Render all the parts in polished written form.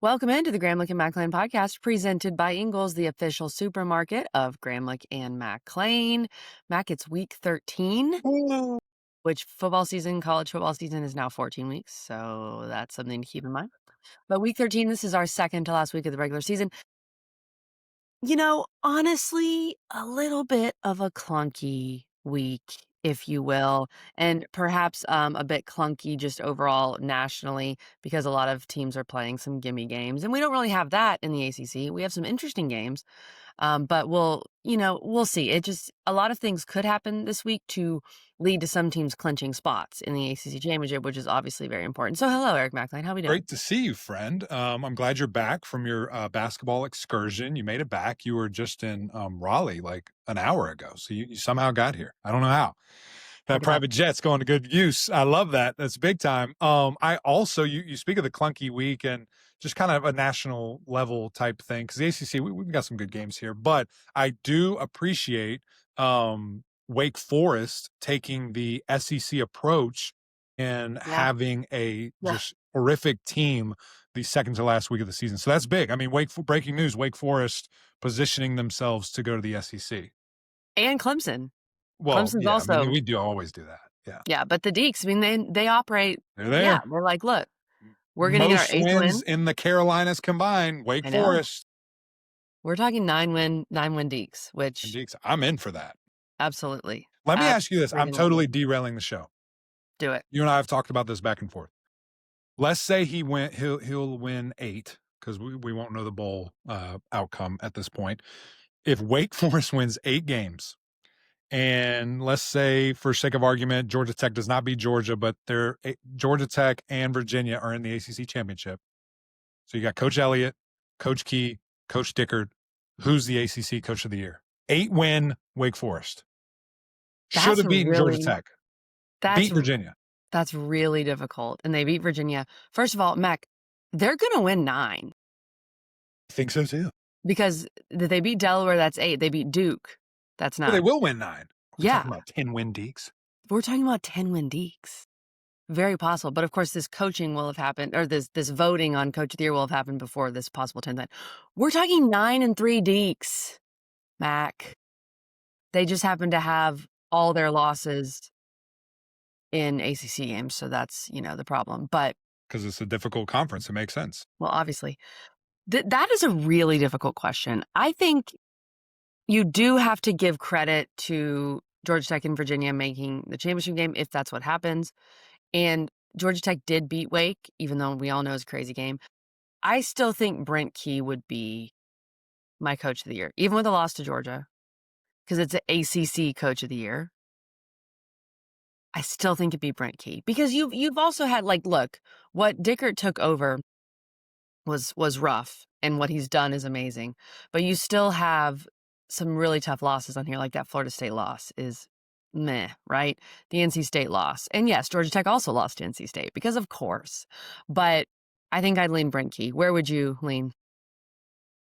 Welcome into the Gramlich and McLean podcast presented by Ingles, the official supermarket of Gramlich and McLean. Mac, it's week 13, which college football season is now 14 weeks. So that's something to keep in mind. But week 13, this is our second to last week of the regular season. Honestly, a little bit of a clunky week, if you will, and perhaps a bit clunky just overall nationally because a lot of teams are playing some gimme games. And we don't really have that in the ACC. We have some interesting games, but we'll see. A lot of things could happen this week to lead to some teams clinching spots in the ACC Championship, which is obviously very important. So hello, Eric McLean. How are we doing? Great to see you, friend. I'm glad you're back from your basketball excursion. You made it back. You were just in Raleigh like an hour ago. So you somehow got here. I don't know how. That private jet's going to good use. I love that. That's big time. I also, you speak of the clunky week and just kind of a national level type thing, because the ACC, we've got some good games here, but I do appreciate Wake Forest taking the SEC approach and having a just horrific team the second to last week of the season. So that's big. I mean, breaking news, Wake Forest positioning themselves to go to the SEC. And Clemson. Well, Clemson's yeah, also, I mean, we always do that. Yeah. Yeah, but the Deeks, I mean, they operate. They're there. Yeah, they're like, look, we're going to get our 8th wins win in the Carolinas combined. Wake Forest. We're talking 9-win Deeks, which Deeks, I'm in for that. Absolutely. Let me ask you this. I'm totally derailing the show. Do it. You and I have talked about this back and forth. Let's say he'll win 8, because we won't know the bowl outcome at this point. If Wake Forest wins 8 games, and let's say, for sake of argument, Georgia Tech does not beat Georgia, but Georgia Tech and Virginia are in the ACC Championship. So you got Coach Elliott, Coach Key, Coach Dickert. Who's the ACC Coach of the Year? 8-win Wake Forest. Should have beaten Georgia Tech. Beat Virginia. That's really difficult. And they beat Virginia. First of all, Mac, they're going to win 9. I think so, too. Because they beat Delaware, that's 8. They beat Duke. That's 9. Well, they will win 9. We're talking about 10-win Deeks. We're talking about 10-win Deeks. Very possible. But of course, this coaching will have happened, or this voting on Coach of the Year will have happened before this possible 10th win. We're talking 9-3 Deeks, Mac. They just happen to have all their losses in ACC games, so that's, the problem. But because it's a difficult conference, it makes sense. Well, obviously. That is a really difficult question. I think you do have to give credit to Georgia Tech and Virginia making the championship game, if that's what happens. And Georgia Tech did beat Wake, even though we all know it's a crazy game. I still think Brent Key would be my Coach of the Year, even with a loss to Georgia, because it's an ACC Coach of the Year. I still think it'd be Brent Key, because you've also had, look, what Dickert took over was rough, and what he's done is amazing. But you still have some really tough losses on here, like that Florida State loss is meh, right? The NC State loss. And yes, Georgia Tech also lost to NC State, because of course. But I think I'd lean Brent Key. Where would you lean?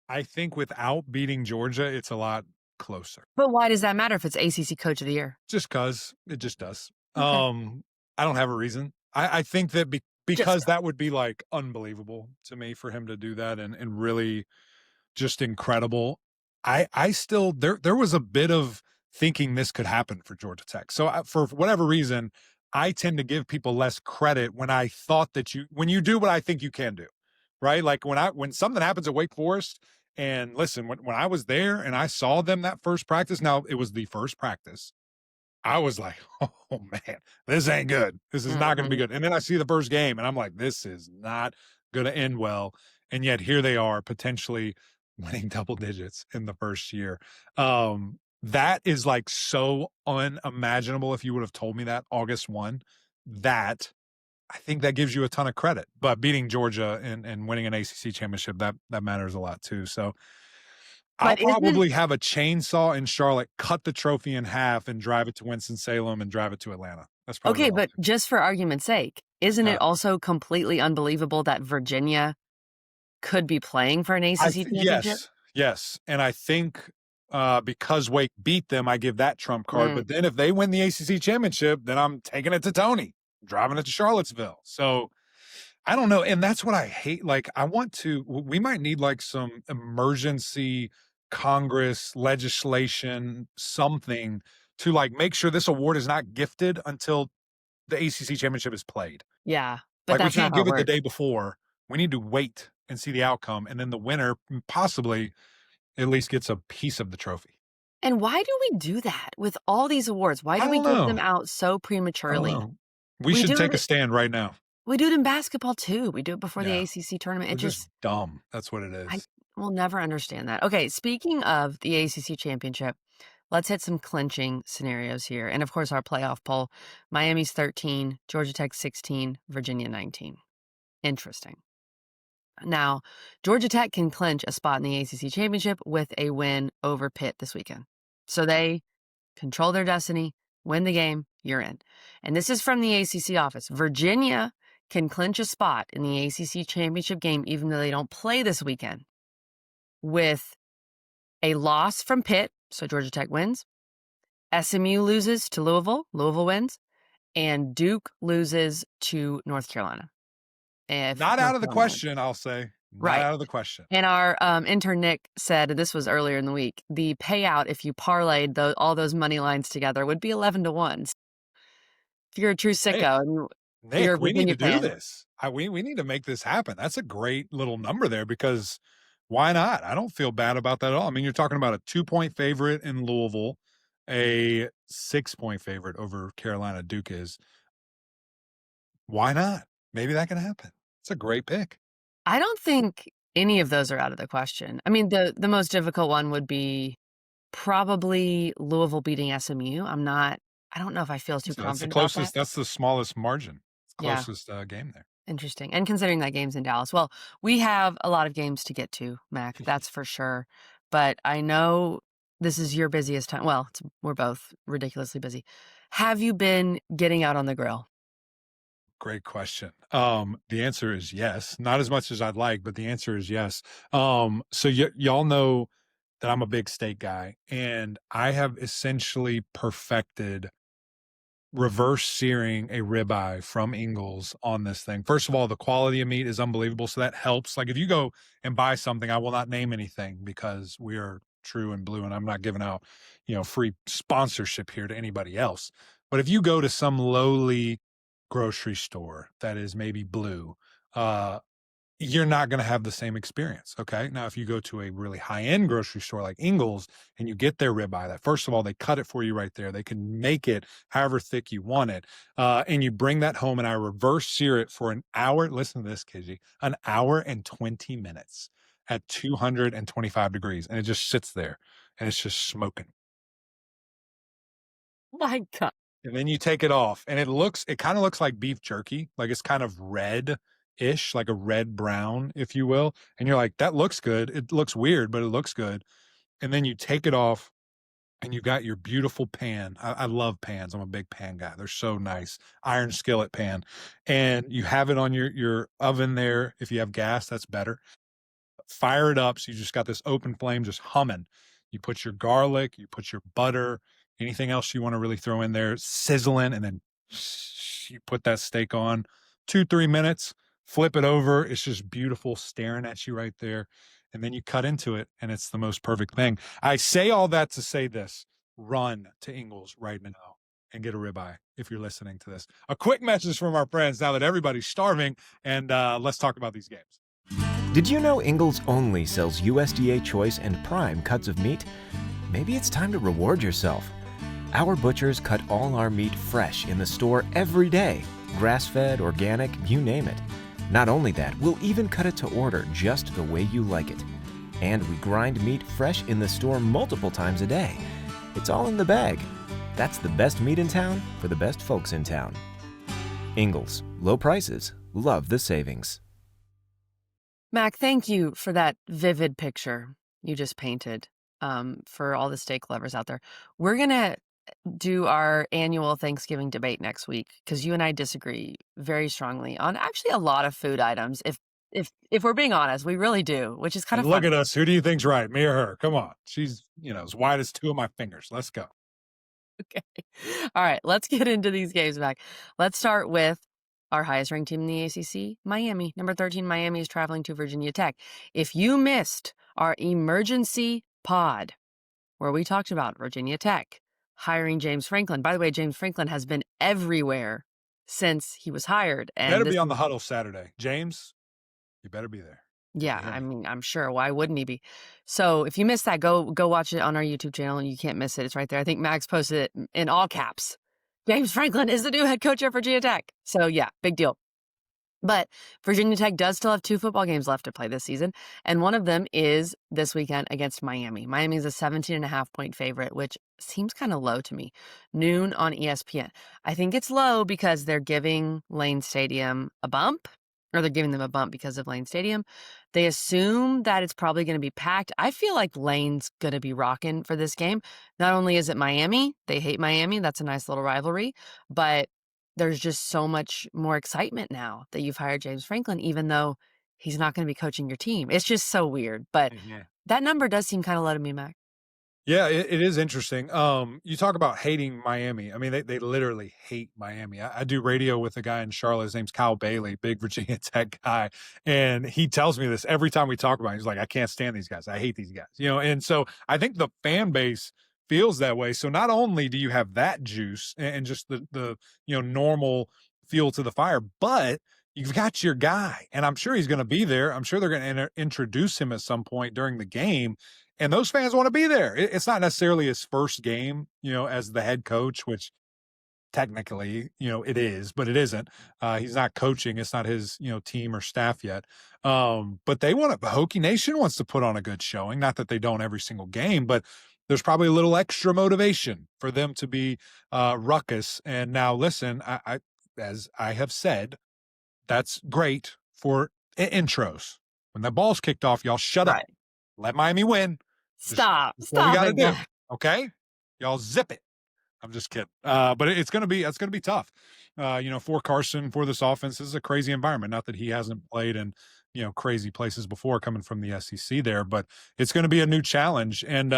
I think without beating Georgia, it's a lot closer. But why does that matter if it's ACC Coach of the Year? Just because. It just does. Okay. I don't have a reason. I think that because that would be unbelievable to me for him to do that, and really just incredible. I still, there was a bit of thinking this could happen for Georgia Tech. So for whatever reason, I tend to give people less credit when I thought that when you do what I think you can do, right? Like when something happens at Wake Forest, and listen, when I was there and I saw them that first practice, now it was the first practice, I was like, oh man, this ain't good. This is not going to be good. And then I see the first game and I'm like, this is not going to end well. And yet here they are, potentially winning double digits in the first year. That is so unimaginable. If you would have told me that August 1, that I think that gives you a ton of credit. But beating Georgia and winning an ACC championship, that matters a lot too. So I'll probably have a chainsaw in Charlotte, cut the trophy in half, and drive it to Winston-Salem and drive it to Atlanta. That's probably okay. But just for argument's sake, isn't it also completely unbelievable that Virginia could be playing for an ACC championship? Yes. And I think because Wake beat them, I give that trump card. But then if they win the ACC championship, then I'm taking it to Tony, driving it to Charlottesville. So I don't know, and that's what I hate. Like, we might need like some emergency Congress legislation, something to like make sure this award is not gifted until the ACC championship is played. Yeah, but Like, we that's not can't how it give it the works. day before. We need to wait and see the outcome, and then the winner possibly at least gets a piece of the trophy. And why do we do that with all these awards? Why I do we don't give know. them out so I don't prematurely? know. We We should do take a it stand right now. we do it in basketball too. We do it before the Yeah. ACC tournament. It We're just just dumb. That's what it I is. will never understand that. Okay, speaking of the ACC championship, let's hit some clinching scenarios here. And of course, our playoff poll: Miami's 13, Georgia Tech 16, Virginia 19. Interesting. Now, Georgia Tech can clinch a spot in the ACC championship with a win over Pitt this weekend. So they control their destiny, win the game, you're in. And this is from the ACC office. Virginia can clinch a spot in the ACC championship game, even though they don't play this weekend, with a loss from Pitt, so Georgia Tech wins. SMU loses to Louisville, Louisville wins, and Duke loses to North Carolina. If Not out North of the Carolina wins. question, I'll say. Not Right. out of the question. And our intern Nick said, this was earlier in the week, the payout if you parlayed all those money lines together would be 11-1. If you're a true sicko and you're a Nick, we need Virginia to do fan, this. We need to make this happen. That's a great little number there because why not? I don't feel bad about that at all. I mean, you're talking about a 2-point favorite in Louisville, a 6-point favorite over Carolina. Duke is. Why not? Maybe that can happen. It's a great pick. I don't think any of those are out of the question. I mean, the most difficult one would be probably Louisville beating SMU. I don't know if I feel too So that's the confident about that. closest. That's the smallest margin. It's Yeah. closest game there. Interesting. And considering that game's in Dallas. Well, we have a lot of games to get to, Mac, that's for sure. But I know this is your busiest time. Well, we're both ridiculously busy. Have you been getting out on the grill? Great question. The answer is yes. Not as much as I'd like, but the answer is yes. So y'all know that I'm a big steak guy, and I have essentially perfected reverse searing a ribeye from Ingles on this thing. First of all, the quality of meat is unbelievable, so that helps. Like if you go and buy something, I will not name anything because we are true and blue, and I'm not giving out, free sponsorship here to anybody else. But if you go to some lowly grocery store that is maybe blue, you're not going to have the same experience. Okay. Now, if you go to a really high end grocery store like Ingles and you get their ribeye, that first of all, they cut it for you right there. They can make it however thick you want it. And you bring that home and I reverse sear it for an hour. Listen to this, KG, an hour and 20 minutes at 225 degrees. And it just sits there and it's just smoking. My God. And then you take it off and it kind of looks like beef jerky. Like it's kind of red-ish, like a red brown, if you will. And you're like, that looks good. It looks weird, but it looks good. And then you take it off and you got your beautiful pan. I love pans. I'm a big pan guy. They're so nice. Iron skillet pan. And you have it on your oven there. If you have gas, that's better. Fire it up. So you just got this open flame just humming. You put your garlic, you put your butter, anything else you want to really throw in there, sizzling, and then you put that steak on 2-3 minutes, flip it over. It's just beautiful staring at you right there. And then you cut into it, and it's the most perfect thing. I say all that to say this: run to Ingles right now and get a ribeye if you're listening to this. A quick message from our friends now that everybody's starving, and let's talk about these games. Did you know Ingles only sells USDA Choice and Prime cuts of meat? Maybe it's time to reward yourself. Our butchers cut all our meat fresh in the store every day. Grass-fed, organic, you name it. Not only that, we'll even cut it to order just the way you like it. And we grind meat fresh in the store multiple times a day. It's all in the bag. That's the best meat in town for the best folks in town. Ingles, low prices, love the savings. Mac, thank you for that vivid picture you just painted for all the steak lovers out there. We're going to do our annual Thanksgiving debate next week because you and I disagree very strongly on actually a lot of food items. If we're being honest, we really do, which is kind of Look fun. at us. Who do you think's right? Me or her? Come on. She's, as wide as two of my fingers. Let's go. Okay. All right. Let's get into these games, Mac. Let's start with our highest ranked team in the ACC, Miami. Number 13, Miami is traveling to Virginia Tech. If you missed our emergency pod where we talked about Virginia Tech hiring James Franklin. By the way, James Franklin has been everywhere since he was hired. And better be on the huddle Saturday. James, you better be there. Yeah, I mean, I'm sure. Why wouldn't he be? So if you missed that, go watch it on our YouTube channel, and you can't miss it. It's right there. I think Max posted it in all caps. James Franklin is the new head coach at Virginia Tech. So yeah, big deal. But Virginia Tech does still have 2 football games left to play this season, and one of them is this weekend against Miami. Miami is a 17.5-point favorite, which seems kind of low to me. Noon on ESPN. I think it's low because they're giving Lane Stadium a bump, or they're giving them a bump because of Lane Stadium. They assume that it's probably going to be packed. I feel like Lane's going to be rocking for this game. Not only is it Miami, they hate Miami. That's a nice little rivalry, but there's just so much more excitement now that you've hired James Franklin, even though he's not going to be coaching your team. It's just so weird. But that number does seem kind of low to me, Mac. Yeah, it is interesting. You talk about hating Miami. I mean, they literally hate Miami. I do radio with a guy in Charlotte. His name's Kyle Bailey, big Virginia Tech guy. And he tells me this every time we talk about it. He's like, I can't stand these guys. I hate these guys. And so I think the fan base feels that way. So not only do you have that juice and just the normal fuel to the fire, but you've got your guy. And I'm sure he's going to be there. I'm sure they're going to introduce him at some point during the game. And those fans want to be there. It's not necessarily his first game, as the head coach, which technically, it is, but it isn't. He's not coaching. It's not his, team or staff yet. But Hokie Nation wants to put on a good showing. Not that they don't every single game, but there's probably a little extra motivation for them to be ruckus. And now, listen, I as I have said, that's great for intros. When the ball's kicked off, y'all shut up. Let Miami win. Stop. What we got to do, okay? Y'all zip it. I'm just kidding. But it's going to be tough. For Carson, for this offense, this is a crazy environment. Not that he hasn't played in, crazy places before coming from the SEC there, but it's going to be a new challenge. And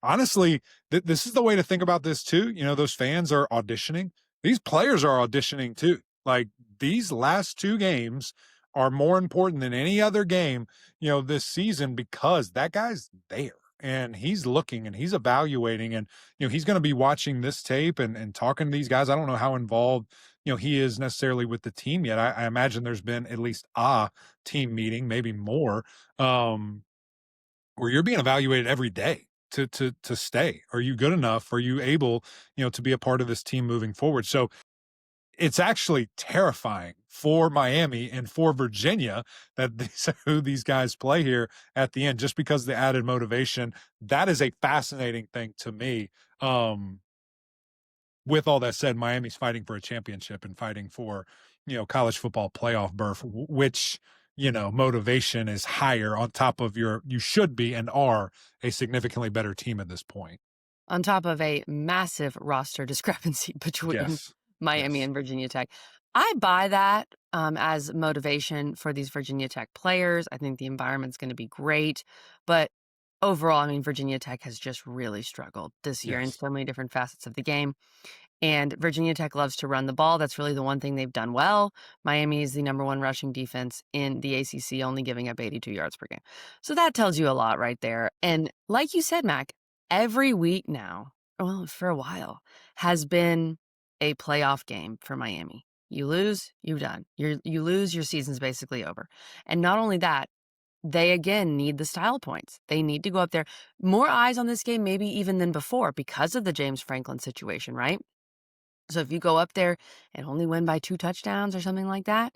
honestly, this is the way to think about this too. Those fans are auditioning. These players are auditioning too. Like these last 2 games are more important than any other game, this season, because that guy's there. And he's looking and he's evaluating, and he's going to be watching this tape and talking to these guys. I don't know how involved he is necessarily with the team yet. I imagine there's been at least a team meeting, maybe more, where you're being evaluated every day to stay. Are you good enough? Are you able to be a part of this team moving forward? So it's actually terrifying for Miami and for Virginia that these are who these guys play here at the end, just because of the added motivation. That is a fascinating thing to me. With all that said, Miami's fighting for a championship and fighting for, college football playoff berth, which, motivation is higher on top of you should be and are a significantly better team at this point. On top of a massive roster discrepancy between Miami and Virginia Tech. I buy that as motivation for these Virginia Tech players. I think the environment's going to be great. But overall, I mean, Virginia Tech has just really struggled this year in so many different facets of the game. And Virginia Tech loves to run the ball. That's really the one thing they've done well. Miami is the number 1 rushing defense in the ACC, only giving up 82 yards per game. So that tells you a lot right there. And like you said, Mac, every week now, well, for a while, has been a playoff game for Miami. You lose, you're done. You lose, your season's basically over. And not only that, they again need the style points. They need to go up there. More eyes on this game, maybe even than before, because of the James Franklin situation, right? So if you go up there and only win by 2 touchdowns or something like that,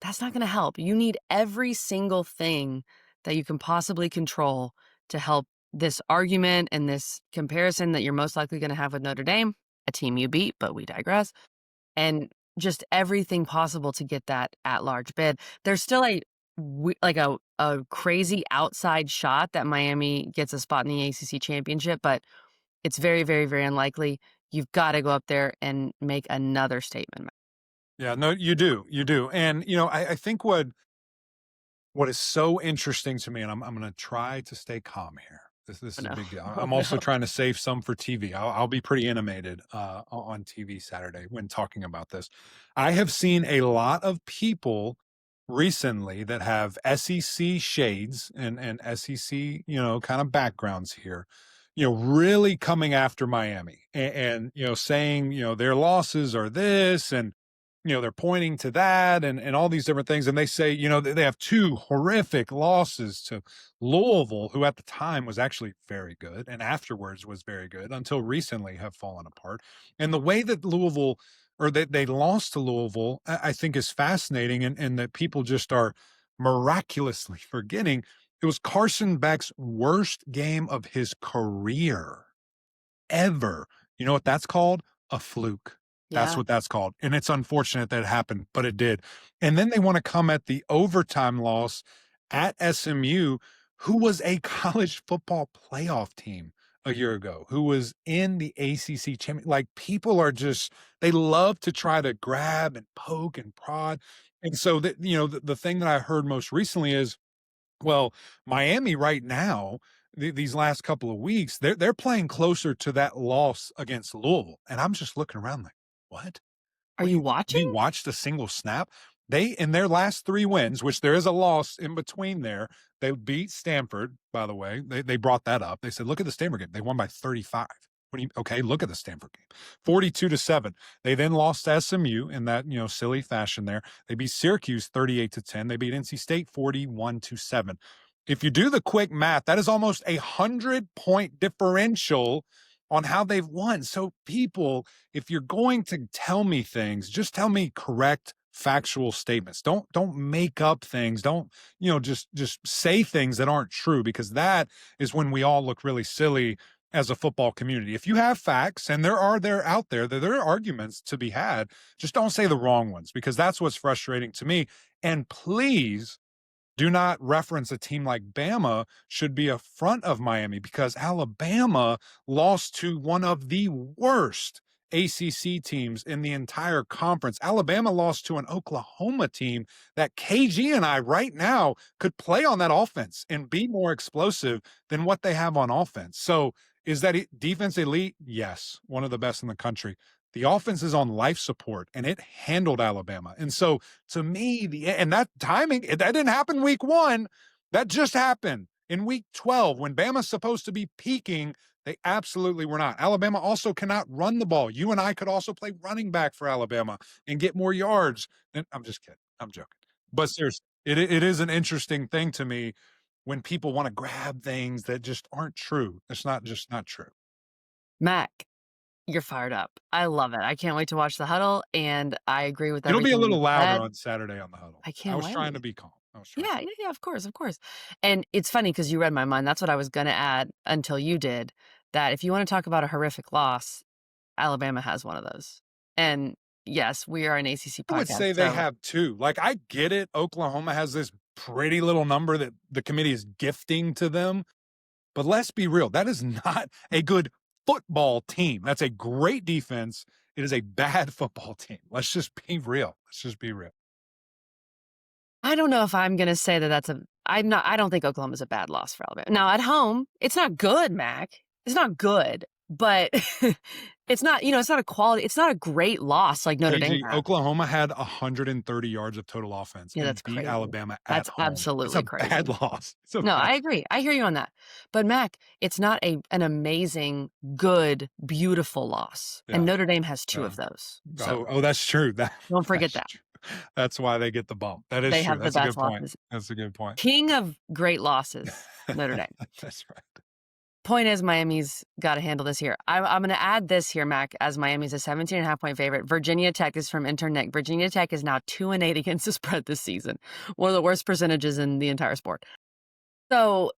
that's not going to help. You need every single thing that you can possibly control to help this argument and this comparison that you're most likely going to have with Notre Dame, a team you beat, but we digress, and just everything possible to get that at-large bid. There's still a crazy outside shot that Miami gets a spot in the ACC Championship, but it's very, very, very unlikely. You've got to go up there and make another statement. Yeah, no, you do. And, I think what is so interesting to me, and I'm going to try to stay calm here. This Oh, is a no. big deal. Oh, I'm also no. trying to save some for TV. I'll be pretty animated on TV Saturday when talking about this. I have seen a lot of people recently that have SEC shades and SEC, kind of backgrounds here, really coming after Miami and saying, their losses are this and they're pointing to that and all these different things. And they say, they have two horrific losses to Louisville, who at the time was actually very good and afterwards was very good until recently have fallen apart. And the way that Louisville or that they lost to Louisville, I think is fascinating and that people just are miraculously forgetting. It was Carson Beck's worst game of his career ever. You know what that's called? A fluke. That's Yeah. what that's called. And it's unfortunate that it happened, but it did. And then they want to come at the overtime loss at SMU, who was a college football playoff team a year ago, who was in the ACC Championship. Like people are just, they love to try to grab and poke and prod. And so that, the thing that I heard most recently is, well, Miami right now, these last couple of weeks, they're playing closer to that loss against Louisville, and I'm just looking around like, what? Are What you have you watching? watched a single snap? They in their last 3 wins, which there is a loss in between there, they beat Stanford, by the way. They brought that up. They said, "Look at the Stanford game. They won by 35." What do you okay, look at the Stanford game. 42-7. They then lost to SMU in that, silly fashion there. They beat Syracuse 38-10. They beat NC State 41-7. If you do the quick math, that is almost 100-point differential on how they've won. So people, if you're going to tell me things, just tell me correct factual statements. Don't make up things. Don't, just say things that aren't true, because that is when we all look really silly as a football community. If you have facts, and there out there are arguments to be had, just don't say the wrong ones, because that's what's frustrating to me. And please do not reference a team like Bama should be a front of Miami, because Alabama lost to one of the worst ACC teams in the entire conference. Alabama lost to an Oklahoma team that KG and I right now could play on that offense and be more explosive than what they have on offense. So is that defense elite? Yes, one of the best in the country. The offense is on life support, and it handled Alabama. And so to me, and that timing, that didn't happen week 1. That just happened in week 12 when Bama's supposed to be peaking. They absolutely were not. Alabama also cannot run the ball. You and I could also play running back for Alabama and get more yards. And I'm just kidding. I'm joking. But seriously, it is an interesting thing to me when people want to grab things that just aren't true. It's not true. Mac, you're fired up. I love it. I can't wait to watch the huddle, and I agree with It'll be a everything little you louder said. on Saturday on the huddle. I I can't was trying to wait. be calm. I was trying. Yeah, of course, of course. And it's funny because you read my mind. That's what I was gonna add until you did, that if you wanna talk about a horrific loss, Alabama has one of those. And yes, we are an ACC I would podcast, say they so have two. Like, I get it. Oklahoma has this pretty little number that the committee is gifting to them. But let's be real. That is not a good football team. That's a great defense. It is a bad football team. Let's just be real. Let's just be real. I don't know if I'm gonna say that that's a I don't think Oklahoma's a bad loss for Alabama. Now, at home, it's not good, Mac. It's not good, but it's not, it's not a great loss like Notre Dame KG, had. Oklahoma had 130 yards of total offense Yeah, and that's beat crazy. Alabama at That's home. It's absolutely a crazy. bad loss. It's a No, bad I agree. I hear you on that. But Mac, it's not an amazing, good, beautiful loss. Yeah. And Notre Dame has 2 Yeah. of those. So Oh, that's true. don't forget that. True. That's why they get the bump. That is They true. have the That's a best good point. losses. That's a good point. King of great losses, Notre Dame. That's right. Point is, Miami's got to handle this here. I'm going to add this here, Mac, as Miami's a 17.5-point favorite. Virginia Tech is from intern Nick. Virginia Tech is now 2-8 against the spread this season. One of the worst percentages in the entire sport. So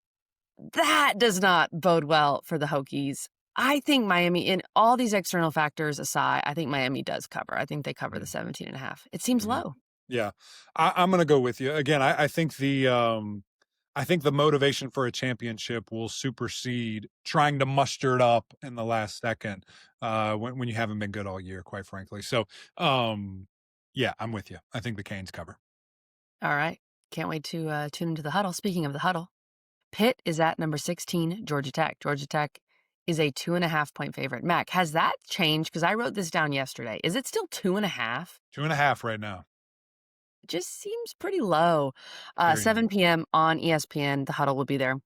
that does not bode well for the Hokies. I think Miami, in all these external factors aside, I think Miami does cover. I think they cover the 17.5. It seems low. Yeah, I'm going to go with you again. I think the motivation for a championship will supersede trying to muster it up in the last second when you haven't been good all year, quite frankly. So, yeah, I'm with you. I think the Canes cover. All right. Can't wait to tune into the huddle. Speaking of the huddle, Pitt is at number 16, Georgia Tech. Georgia Tech is a 2.5-point favorite. Mac, has that changed? Because I wrote this down yesterday. Is it still 2.5? 2.5 right now. It just seems pretty low. Very 7 low. p.m. on ESPN. The huddle will be there.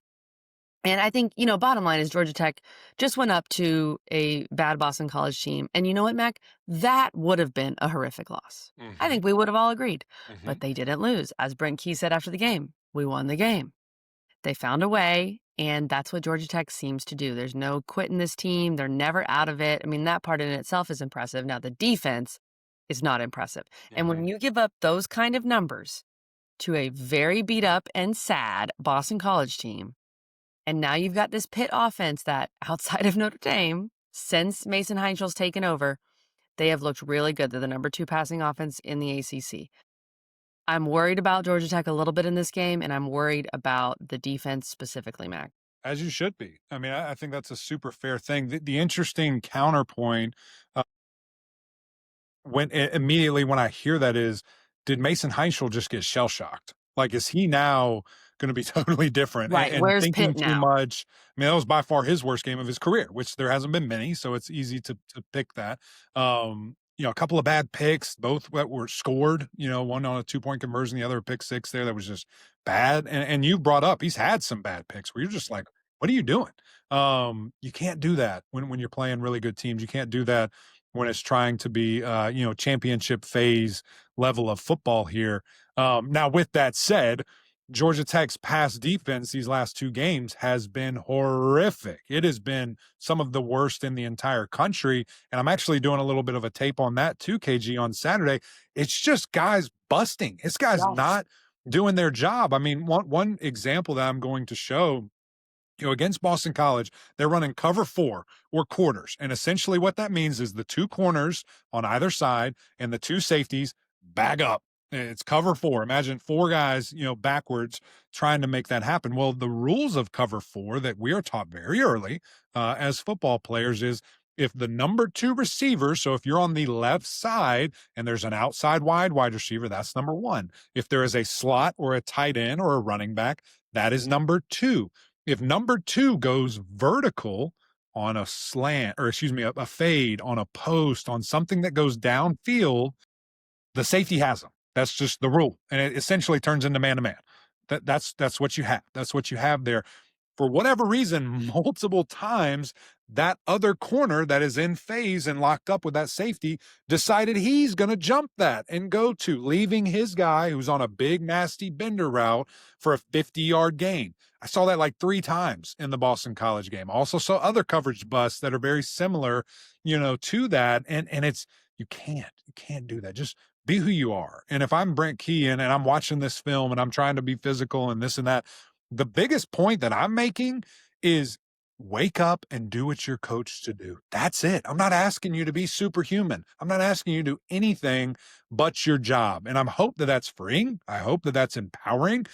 And I think, bottom line is Georgia Tech just went up to a bad Boston College team. And you know what, Mac? That would have been a horrific loss. I think we would have all agreed. But they didn't lose. As Brent Key said after the game, we won the game. They found a way, and that's what Georgia Tech seems to do. There's no quitting this team. They're never out of it. I mean, that part in itself is impressive. Now, the defense is not impressive. And when you give up those kind of numbers to a very beat up and sad Boston College team, and now you've got this Pitt offense that, outside of Notre Dame, since Mason Heinchel's taken over, they have looked really good. They're the number 2 passing offense in the ACC. I'm worried about Georgia Tech a little bit in this game, and I'm worried about the defense specifically, Mac. As you should be. I mean, I think that's a super fair thing. The interesting counterpoint immediately when I hear that is, did Mason Heichel just get shell shocked? Like, is he now going to be totally different? Right. And Where's thinking Pitt too now? much. I mean, that was by far his worst game of his career, which there hasn't been many, so it's easy to pick that. A couple of bad picks, both that were scored, one on a 2-point conversion, the other a pick six there that was just bad. And you brought up, he's had some bad picks where you're just like, what are you doing? You can't do that when you're playing really good teams. You can't do that when it's trying to be, championship phase level of football here. Now, with that said, Georgia Tech's pass defense these last 2 games has been horrific. It has been some of the worst in the entire country. And I'm actually doing a little bit of a tape on that too, KG, on Saturday. It's just guys busting. It's guys not doing their job. I mean, one example that I'm going to show, against Boston College, they're running cover 4 or quarters. And essentially what that means is the 2 corners on either side and the 2 safeties bag up. It's cover 4. Imagine 4 guys, backwards trying to make that happen. Well, the rules of cover 4 that we are taught very early as football players is if the number 2 receiver, so if you're on the left side and there's an outside wide receiver, that's number 1. If there is a slot or a tight end or a running back, that is number 2. If number 2 goes vertical on a slant, or a fade, on a post, on something that goes downfield, the safety has them. That's just the rule. And it essentially turns into man-to-man. That's what you have. That's what you have there. For whatever reason, multiple times, that other corner that is in phase and locked up with that safety decided he's going to jump that and go to, leaving his guy who's on a big, nasty bender route for a 50-yard gain. I saw that like 3 times in the Boston College game. I also saw other coverage busts that are very similar, to that. And it's, you can't do that. Just be who you are. And if I'm Brent Key and I'm watching this film and I'm trying to be physical and this and that, the biggest point that I'm making is wake up and do what you're coached to do. That's it. I'm not asking you to be superhuman. I'm not asking you to do anything but your job. And I hope that that's freeing. I hope that that's empowering,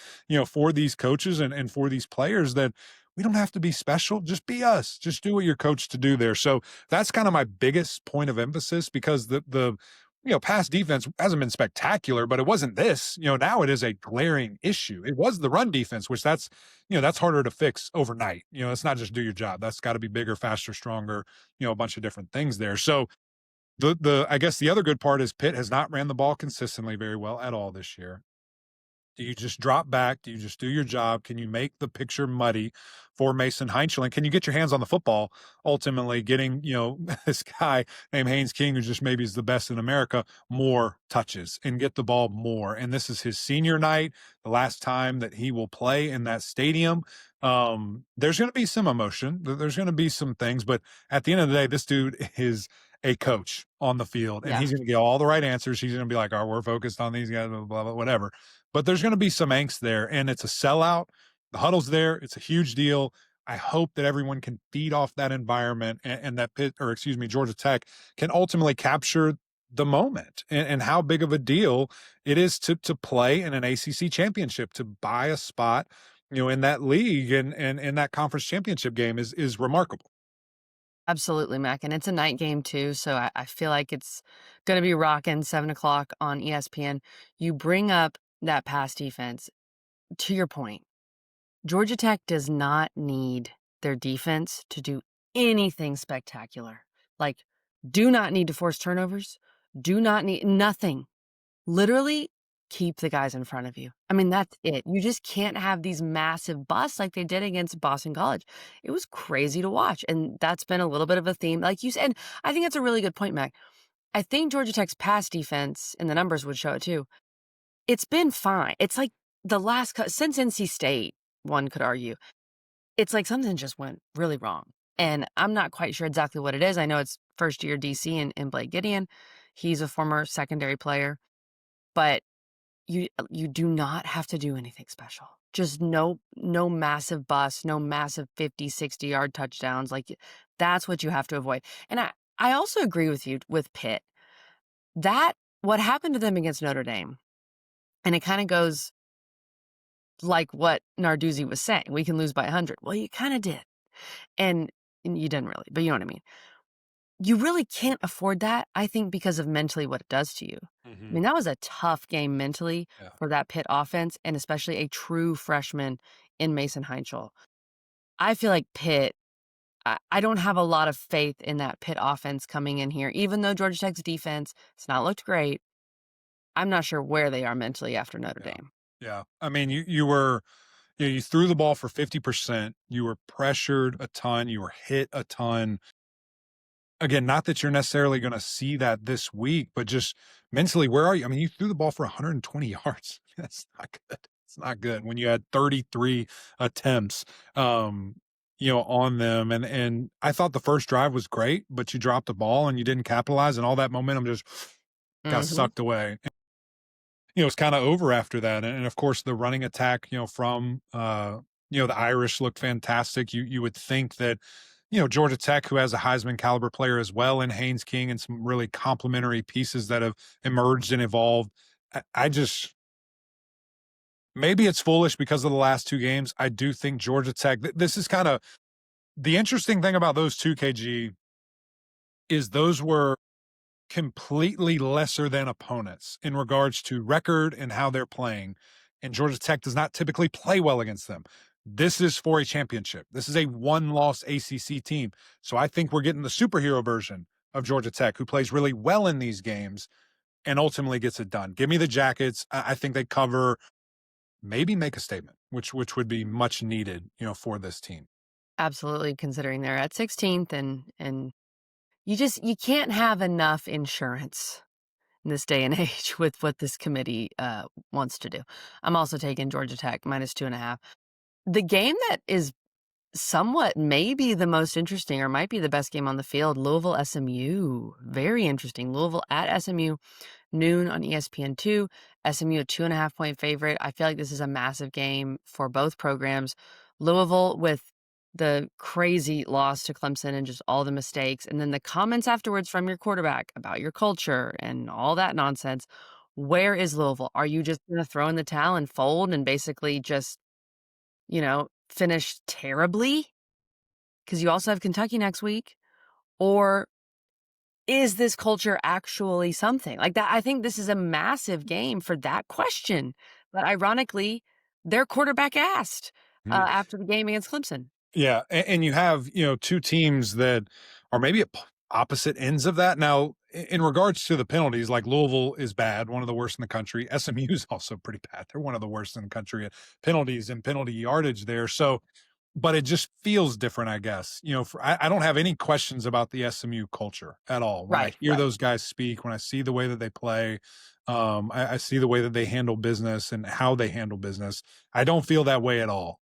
for these coaches and for these players, that we don't have to be special. Just be us. Just do what you're coached to do there. So that's kind of my biggest point of emphasis, because the pass defense hasn't been spectacular, but it wasn't this. Now it is a glaring issue. It was the run defense, which that's harder to fix overnight. It's not just do your job. That's got to be bigger, faster, stronger, a bunch of different things there. So I guess the other good part is Pitt has not ran the ball consistently very well at all this year. Do you just drop back? Do you just do your job? Can you make the picture muddy for Mason Heinchl? And can you get your hands on the football, ultimately getting, this guy named Haynes King, who just maybe is the best in America, more touches and get the ball more? And this is his senior night, the last time that he will play in that stadium. There's going to be some emotion. There's going to be some things. But at the end of the day, this dude is a coach on the field, and he's going to get all the right answers. He's going to be like, we're focused on these guys, blah, blah, blah, whatever. But there's going to be some angst there, and it's a sellout. The huddle's there. It's a huge deal. I hope that everyone can feed off that environment, and that Georgia Tech can ultimately capture the moment and how big of a deal it is to play in an ACC championship, to buy a spot, in that league and in that conference championship game is remarkable. Absolutely, Mac. And it's a night game too. So I feel like it's going to be rocking 7 o'clock on ESPN. You bring up that pass defense. To your point, Georgia Tech does not need their defense to do anything spectacular. Like, do not need to force turnovers. Do not need nothing. Literally keep the guys in front of you. I mean, that's it. You just can't have these massive busts like they did against Boston College. It was crazy to watch. And that's been a little bit of a theme. Like you said, I think that's a really good point, Mac. I think Georgia Tech's pass defense, and the numbers would show it too, it's been fine. It's like the last, since NC State, one could argue, it's like something just went really wrong. And I'm not quite sure exactly what it is. I know it's first year DC in Blake Gideon. He's a former secondary player, but you do not have to do anything special. Just no massive busts, no massive 50, 60-yard touchdowns. Like, that's what you have to avoid. And I also agree with you with Pitt. That, what happened to them against Notre Dame, and it kind of goes like what Narduzzi was saying, we can lose by 100. Well, you kind of did. And you didn't really, but you know what I mean. You really can't afford that, I think, because of mentally what it does to you. I mean, that was a tough game mentally for that Pitt offense, and especially a true freshman in Mason Heinschel. I feel like Pitt, I don't have a lot of faith in that Pitt offense coming in here. Even though Georgia Tech's defense has not looked great, I'm not sure where they are mentally after Notre Dame. Yeah. I mean, you threw the ball for 50%. You were pressured a ton. You were hit a ton. Again, not that you're necessarily going to see that this week, but just mentally, where are you? I mean, you threw the ball for 120 yards. That's not good. It's not good when you had 33 attempts, on them. And I thought the first drive was great, but you dropped the ball and you didn't capitalize, and all that momentum just got sucked away. It's kind of over after that. And of course, the running attack, from, the Irish looked fantastic. You would think that, Georgia Tech, who has a Heisman caliber player as well in Haynes King and some really complementary pieces that have emerged and evolved. I just, maybe it's foolish because of the last two games. I do think Georgia Tech, this is kind of the interesting thing about those two, KG, is those were completely lesser than opponents in regards to record and how they're playing. And Georgia Tech does not typically play well against them. This is for a championship. This is a one-loss ACC team. So I think we're getting the superhero version of Georgia Tech, who plays really well in these games and ultimately gets it done. Give me the Jackets. I think they cover, maybe make a statement, which would be much needed, for this team. Absolutely, considering they're at 16th and you can't have enough insurance in this day and age with what this committee wants to do. I'm also taking Georgia Tech -2.5. The game that is somewhat maybe the most interesting or might be the best game on the field, Louisville SMU. Very interesting. Louisville at SMU, noon on ESPN2. SMU a 2.5-point favorite. I feel like this is a massive game for both programs. Louisville with the crazy loss to Clemson and just all the mistakes. And then the comments afterwards from your quarterback about your culture and all that nonsense. Where is Louisville? Are you just going to throw in the towel and fold and basically just, finish terribly? Because you also have Kentucky next week. Or is this culture actually something? Like that, I think this is a massive game for that question. But ironically, their quarterback asked after the game against Clemson. Yeah, and you have, two teams that are maybe at opposite ends of that. Now, in regards to the penalties, like Louisville is bad, one of the worst in the country. SMU is also pretty bad. They're one of the worst in the country at penalties and penalty yardage there. So, but it just feels different, I guess. I don't have any questions about the SMU culture at all. When I hear those guys speak, when I see the way that they play, I see the way that they handle business and how they handle business. I don't feel that way at all.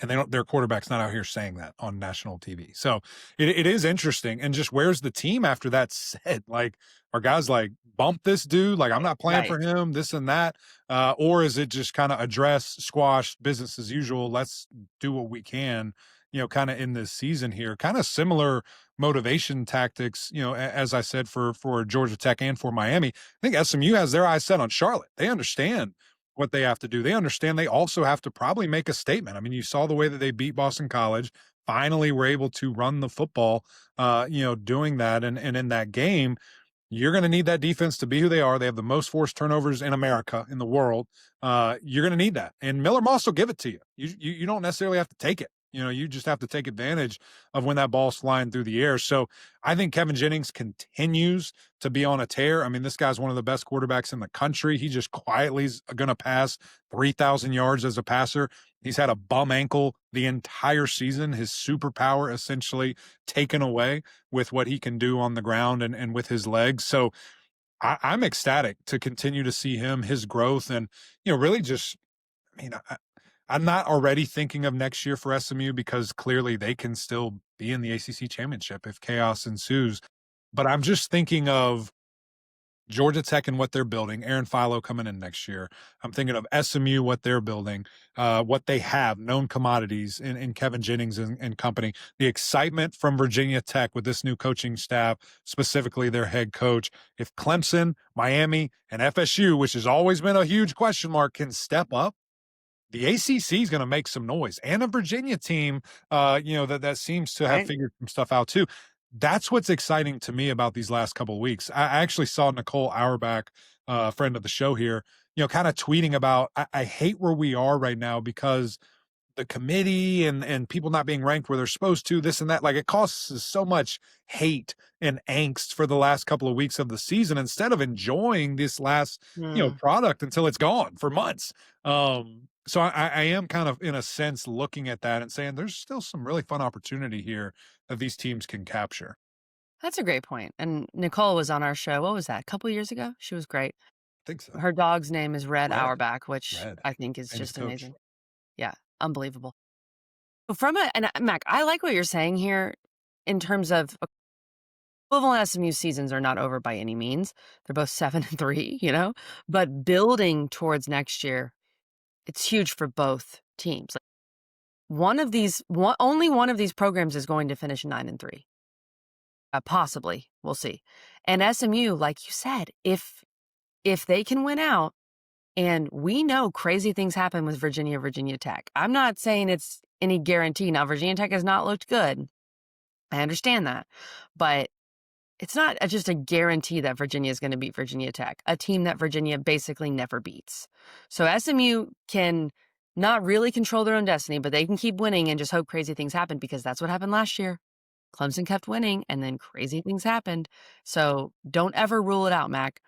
And their quarterback's not out here saying that on national TV. So it is interesting. And just where's the team after that said? Like, are guys like, bump this dude? Like, I'm not playing for him, this and that. Or is it just kind of address, squash, business as usual? Let's do what we can, kind of in this season here. Kind of similar motivation tactics, as I said, for Georgia Tech and for Miami. I think SMU has their eyes set on Charlotte. They understand what they have to do. They understand they also have to probably make a statement. I mean, you saw the way that they beat Boston College, finally were able to run the football, doing that. And in that game, You're going to need that defense to be who they are. They have the most forced turnovers in America, in the world. You're going to need that. And Miller Moss will give it to you. You don't necessarily have to take it. You just have to take advantage of when that ball's flying through the air. So I think Kevin Jennings continues to be on a tear. I mean, this guy's one of the best quarterbacks in the country. He just quietly is going to pass 3,000 yards as a passer. He's had a bum ankle the entire season, his superpower essentially taken away with what he can do on the ground and with his legs. So I'm ecstatic to continue to see him, his growth, and, really just, I mean, I'm not already thinking of next year for SMU because clearly they can still be in the ACC Championship if chaos ensues. But I'm just thinking of Georgia Tech and what they're building, Aaron Philo coming in next year. I'm thinking of SMU, what they're building, what they have, known commodities in Kevin Jennings and company, the excitement from Virginia Tech with this new coaching staff, specifically their head coach. If Clemson, Miami, and FSU, which has always been a huge question mark, can step up, the ACC is going to make some noise, and a Virginia team, that seems to have figured some stuff out too. That's what's exciting to me about these last couple of weeks. I actually saw Nicole Auerbach, friend of the show here, kind of tweeting about, I hate where we are right now because the committee and people not being ranked where they're supposed to, this and that, like it causes us so much hate and angst for the last couple of weeks of the season instead of enjoying this last, product until it's gone for months. So I am kind of in a sense looking at that and saying there's still some really fun opportunity here that these teams can capture. That's a great point. And Nicole was on our show. What was that? A couple years ago? She was great. I think so. Her dog's name is Red Red. Auerbach, which Red. I think is And just his coach. amazing. Yeah, unbelievable. And Mac, I like what you're saying here in terms of Louisville and SMU seasons are not over by any means. They're both 7-3, but building towards next year, it's huge for both teams. Only one of these programs is going to finish 9-3. Possibly, we'll see. And SMU, like you said, if they can win out, and we know crazy things happen with Virginia Tech. I'm not saying it's any guarantee. Now, Virginia Tech has not looked good. I understand that. But it's not just a guarantee that Virginia is going to beat Virginia Tech, a team that Virginia basically never beats. So SMU can not really control their own destiny, but they can keep winning and just hope crazy things happen because that's what happened last year. Clemson kept winning and then crazy things happened. So don't ever rule it out, Mac.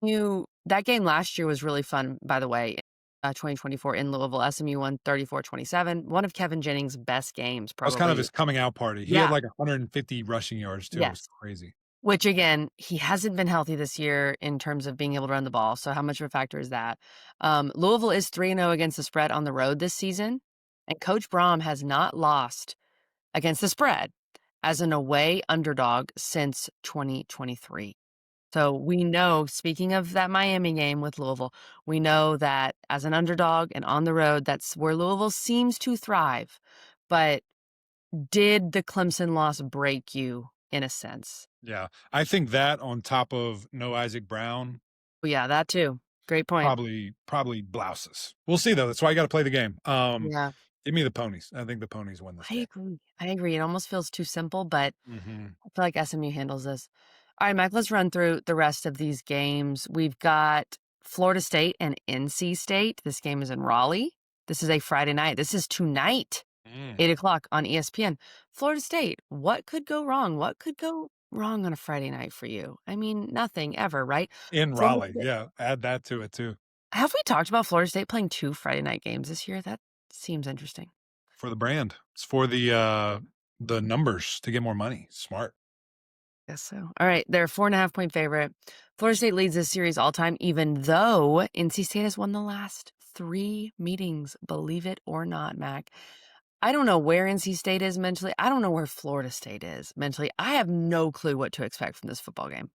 That game last year was really fun, by the way. 2024 in Louisville, SMU won 34-27. One of Kevin Jennings' best games, probably. That was kind of his coming out party. He had like 150 rushing yards too. Yes. It was crazy. Which again, he hasn't been healthy this year in terms of being able to run the ball. So how much of a factor is that? Louisville is 3-0 against the spread on the road this season. And Coach Brom has not lost against the spread as an away underdog since 2023. So we know, speaking of that Miami game with Louisville, we know that as an underdog and on the road, that's where Louisville seems to thrive. But did the Clemson loss break you in a sense? Yeah, I think that on top of no Isaac Brown. Well, yeah, that too. Great point. Probably blouses. We'll see though. That's why you got to play the game. Yeah. Give me the ponies. I think the ponies win this. I agree. It almost feels too simple, but I feel like SMU handles this. All right, Mike, let's run through the rest of these games. We've got Florida State and NC State. This game is in Raleigh. This is a Friday night. This is tonight, 8 o'clock on ESPN. Florida State, what could go wrong? What could go wrong on a Friday night for you? I mean, nothing ever, right? In Raleigh, yeah. Add that to it, too. Have we talked about Florida State playing 2 Friday night games this year? That seems interesting. For the brand. It's for the numbers to get more money. Smart. Guess so. All right, they're a 4.5-point favorite. Florida State leads this series all time, even though NC State has won the last 3 meetings. Believe it or not, Mac. I don't know where NC State is mentally. I don't know where Florida State is mentally. I have no clue what to expect from this football game.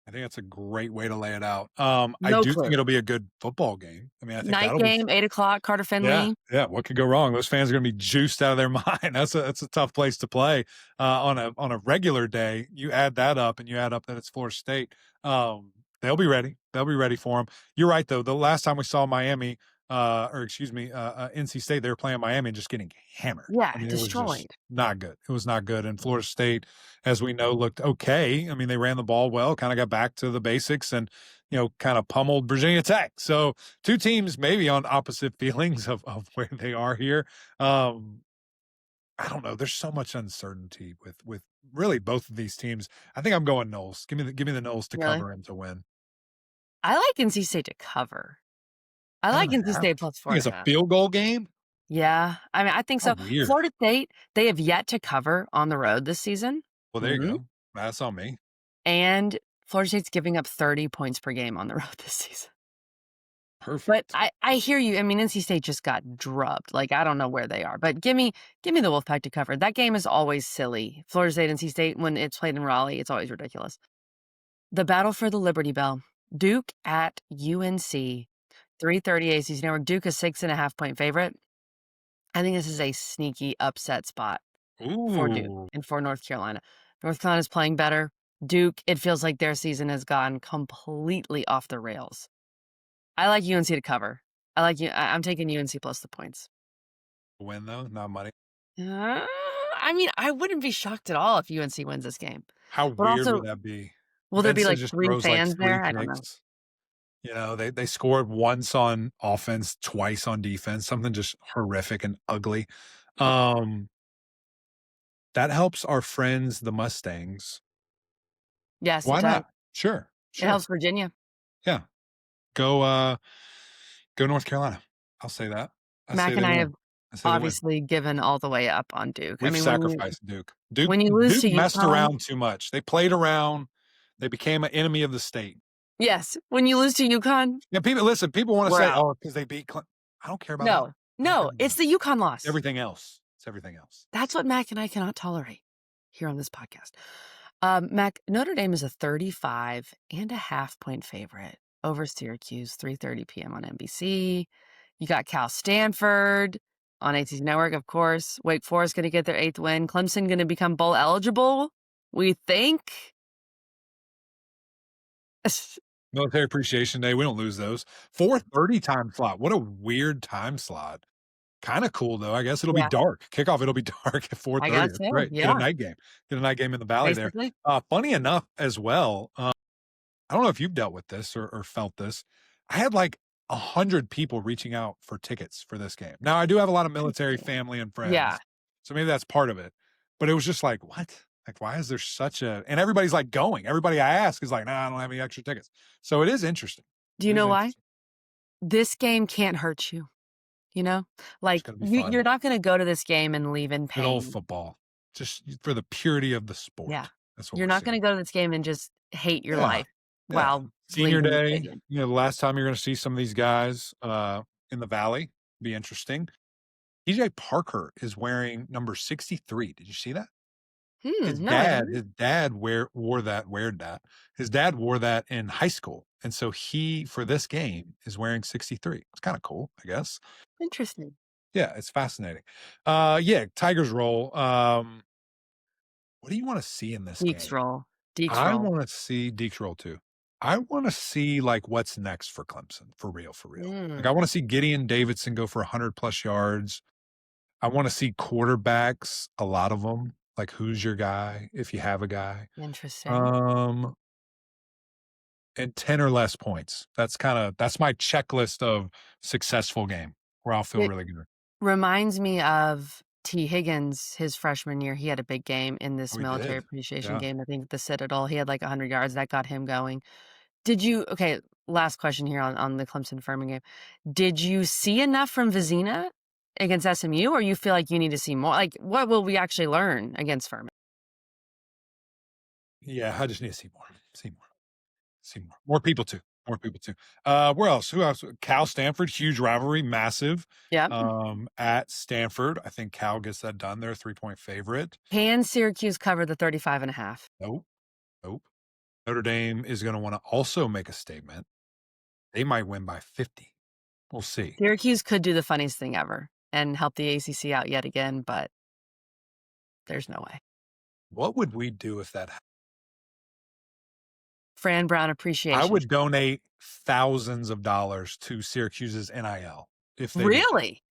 I think that's a great way to lay it out. I do think it'll be a good football game. I mean, I think night game, 8 o'clock, Carter Finley. Yeah. What could go wrong? Those fans are going to be juiced out of their mind. That's a tough place to play on a regular day. You add that up, and you add up that it's Florida State. They'll be ready. They'll be ready for them. You're right, though. The last time we saw Miami, NC State, they were playing Miami and just getting hammered. Yeah, I mean, it was just destroyed. not good. It was not good. And Florida State, as we know, looked okay. I mean, they ran the ball well, kind of got back to the basics and, kind of pummeled Virginia Tech. So two teams maybe on opposite feelings of where they are here. I don't know. There's so much uncertainty with really both of these teams. I think I'm going Noles. Give me the Noles to Really? cover and to win. I like NC State to cover. I like 10.5. NC State plus I think it's a 4.5. field goal game. Yeah, I mean, I think How so. weird. Florida State, they have yet to cover on the road this season. Well, there you go. That's on me. And Florida State's giving up 30 points per game on the road this season. Perfect. But I hear you. I mean, NC State just got drubbed. Like, I don't know where they are. But give me the Wolfpack to cover. That game is always silly. Florida State, NC State, when it's played in Raleigh, it's always ridiculous. The battle for the Liberty Bell. Duke at UNC. 3:30 ACC Network. Duke a 6.5-point favorite. I think this is a sneaky upset spot for Duke Ooh. and for North Carolina. North Carolina's playing better. Duke, it feels like their season has gone completely off the rails. I like UNC to cover. I'm taking UNC plus the points. Win, though? Not money. I mean, I wouldn't be shocked at all if UNC wins this game. How But weird also, would that be? will there be Benson like just 3 throws, fans 3 there? I don't know. picks. They scored once on offense, twice on defense, something just horrific and ugly. That helps our friends, the Mustangs. Yes, Why it does. not? Sure. It helps Virginia. Yeah. Go North Carolina. I'll say that. Mac and I have I say they win. obviously given all the way up on Duke. We've sacrificed Duke. When you lose Duke to messed UConn, around too much. They played around. They became an enemy of the state. yes, when you lose to UConn, Yeah, people want to We're say, out. "Oh, because they beat Clemson." I don't care about that. I don't no, care it's about the UConn loss. everything else. It's everything else. That's what Mac and I cannot tolerate here on this podcast. Mac, Notre Dame is a 35.5-point favorite over Syracuse, 3:30 p.m. on NBC. You got Cal Stanford on ACC Network, of course. Wake Forest going to get their 8th win. Clemson going to become bowl eligible, we think. Military Appreciation Day. We don't lose those. 4:30 time slot. What a weird time slot. Kind of cool though. I guess it'll be dark. Kickoff. It'll be dark at 4:30. I guess That's so, great. Get yeah. a night game. Get a night game in the Valley Basically. there. Funny enough, as well. I don't know if you've dealt with this or felt this. I had like 100 people reaching out for tickets for this game. Now I do have a lot of military family and friends. Yeah. So maybe that's part of it. But it was just like, what? Like, why is there such a, and everybody's like going. Everybody I ask is like, nah, I don't have any extra tickets. So it is interesting. Do you know why? This game can't hurt you. Like you're not going to go to this game and leave in pain. Good old football, just for the purity of the sport. Yeah. That's what You're not going to go to this game and just hate your life. Wow. Senior day, the last time you're going to see some of these guys in the Valley, be interesting. TJ Parker is wearing number 63. Did you see that? His dad wore that. His dad wore that in high school. And so he, for this game, is wearing 63. It's kind of cool, I guess. Interesting. Yeah, it's fascinating. Tigers roll. What do you want to see in this Deeks game? roll. I want to see Deeks roll too. I want to see like what's next for Clemson, for real. Like I want to see Gideon Davidson go for 100+ yards. I want to see quarterbacks, a lot of them. Like, who's your guy, if you have a guy? Interesting. And 10 or less points. That's my checklist of successful game where I'll feel really good. Reminds me of T. Higgins, his freshman year. He had a big game in this military appreciation game. I think the Citadel, he had like 100 yards. That got him going. Last question here on the Clemson Furman game. Did you see enough from Vizina against SMU, or you feel like you need to see more? Like, what will we actually learn against Furman? Yeah, I just need to see more. More people too. Where else? Who else? Cal Stanford, huge rivalry, massive. Yeah. At Stanford, I think Cal gets that done. They're a 3-point favorite. Can Syracuse cover the 35.5? Nope. Notre Dame is going to want to also make a statement. They might win by 50. We'll see. Syracuse could do the funniest thing ever and help the ACC out yet again, but there's no way. What would we do if that happened? Fran Brown appreciation. I would donate thousands of dollars to Syracuse's NIL. if they Really?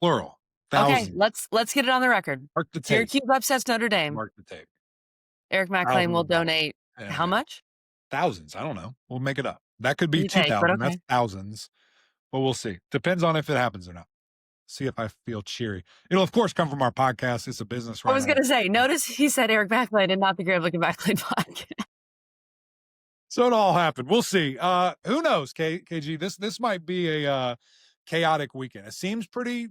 plural. Okay, Thousands. let's get it on the record. Mark the tape. Syracuse upsets Notre Dame. Mark the tape. Eric McClain Thousands will of dollars. donate how much? Thousands. I don't know. We'll make it up. That could be You take, but 2,000. okay. That's thousands. But we'll see. Depends on if it happens or not. See if I feel cheery. It'll, of course, come from our podcast. It's a business right I was going to say, notice he said Eric McClain and not the Graham Looking McClain podcast. So it all happened. We'll see. Who knows, KG? This might be a chaotic weekend. It seems pretty,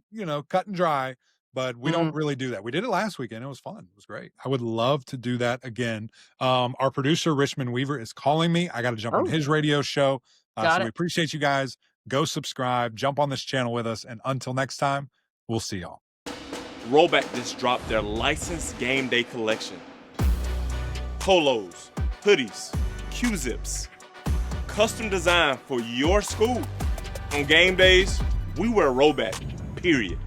cut and dry, but we don't really do that. We did it last weekend. It was fun. It was great. I would love to do that again. Our producer, Richmond Weaver, is calling me. I got to jump on his radio show. So we appreciate you guys. Go subscribe. Jump on this channel with us. And until next time, we'll see y'all. Rollback just dropped their licensed game day collection. Polos, hoodies, Q-zips, custom designed for your school. On game days, we wear Rollback, period.